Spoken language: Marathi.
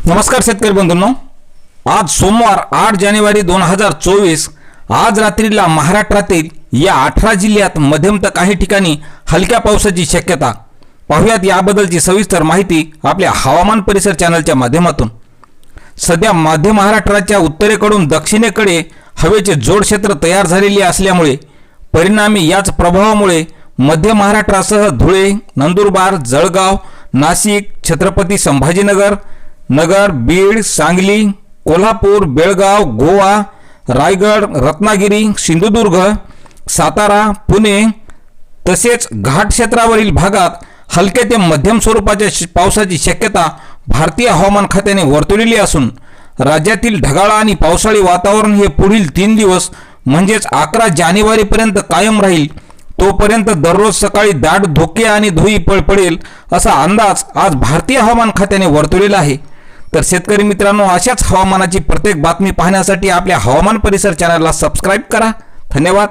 नमस्कार शेतकरी बंधूंनो, आज सोमवार 8 जानेवारी 2024 आज रात्रीला महाराष्ट्रातील या 18 जिल्ह्यात मध्यम तर काही ठिकाणी हलक्या पावसाची शक्यता. पाहूयात याबद्दलची सविस्तर माहिती आपल्या हवामान परिसर चॅनलच्या माध्यमातून. सध्या मध्य महाराष्ट्राच्या उत्तरेकडून दक्षिणेकडे हवेचे जोड क्षेत्र तयार झालेले असल्यामुळे परिणामी याच प्रभावामुळे मध्य महाराष्ट्रासह धुळे, नंदुरबार, जळगाव, नाशिक, छत्रपती संभाजीनगर, नगर, बीड, सांगली, कोल्हापूर, बेळगाव, गोवा, रायगड, रत्नागिरी, सिंधुदुर्ग, सातारा, पुणे तसेच घाट क्षेत्रावरील भागात हलके ते मध्यम स्वरूपाच्या पावसाची शक्यता भारतीय हवामान खात्याने वर्तवलेली असून राज्यातील ढगाळ आणि पावसाळी वातावरण हे पुढील 3 दिवस म्हणजेच 11 जानेवारीपर्यंत कायम राहील. तोपर्यंत दररोज सकाळी दाट धुके आणि धुळी पडेल असा अंदाज आज भारतीय हवामान खात्याने वर्तवलेला आहे. तर शेतकरी मित्रांनो, अशाच हवामानाची प्रत्येक बातमी पाहण्यासाठी आपल्या हवामान परिसर चॅनलला सबस्क्राइब करा. धन्यवाद.